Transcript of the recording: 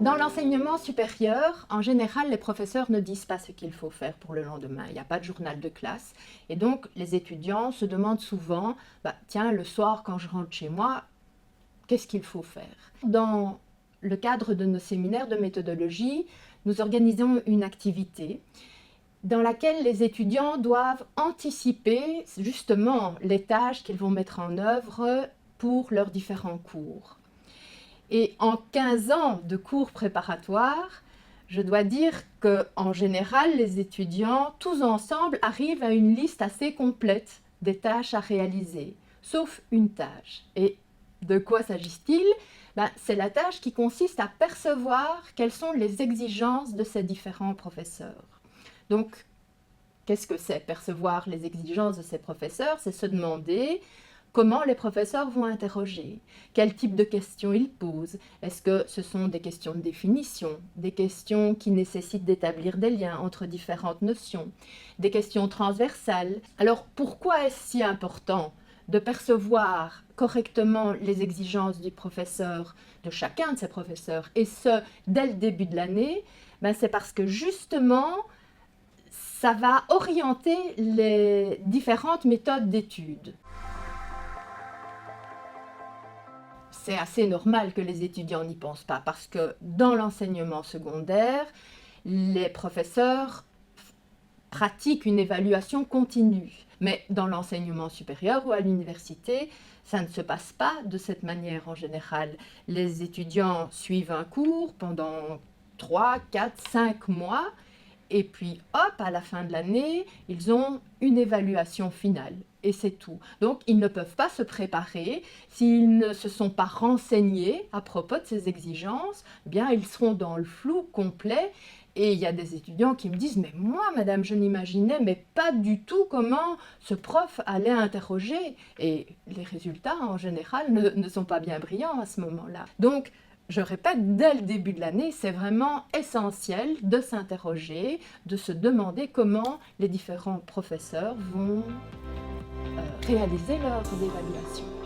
Dans l'enseignement supérieur, en général, les professeurs ne disent pas ce qu'il faut faire pour le lendemain. Il n'y a pas de journal de classe. Et donc, les étudiants se demandent souvent, tiens, le soir, quand je rentre chez moi, qu'est-ce qu'il faut faire? Dans le cadre de nos séminaires de méthodologie, nous organisons une activité dans laquelle les étudiants doivent anticiper justement les tâches qu'ils vont mettre en œuvre pour leurs différents cours. Et en 15 ans de cours préparatoires, je dois dire qu'en général, les étudiants, tous ensemble, arrivent à une liste assez complète des tâches à réaliser, sauf une tâche. Et de quoi s'agit-il? C'est la tâche qui consiste à percevoir quelles sont les exigences de ces différents professeurs. Donc, qu'est-ce que c'est percevoir les exigences de ces professeurs? C'est se demander comment les professeurs vont interroger, quel type de questions ils posent. Est-ce que ce sont des questions de définition, des questions qui nécessitent d'établir des liens entre différentes notions, des questions transversales? Alors, pourquoi est-ce si important de percevoir correctement les exigences du professeur, de chacun de ces professeurs, et ce, dès le début de l'année? C'est parce que justement, ça va orienter les différentes méthodes d'études. C'est assez normal que les étudiants n'y pensent pas, parce que dans l'enseignement secondaire, les professeurs pratiquent une évaluation continue. Mais dans l'enseignement supérieur ou à l'université, ça ne se passe pas de cette manière en général. Les étudiants suivent un cours pendant 3, 4, 5 mois, et puis hop, à la fin de l'année, ils ont une évaluation finale. Et c'est tout. Donc, ils ne peuvent pas se préparer. S'ils ne se sont pas renseignés à propos de ces exigences, ils seront dans le flou complet. Et il y a des étudiants qui me disent « Mais moi, madame, je n'imaginais mais pas du tout comment ce prof allait interroger. » Et les résultats, en général, ne sont pas bien brillants à ce moment-là. Donc, je répète, dès le début de l'année, c'est vraiment essentiel de s'interroger, de se demander comment les différents professeurs vont réaliser leurs évaluations.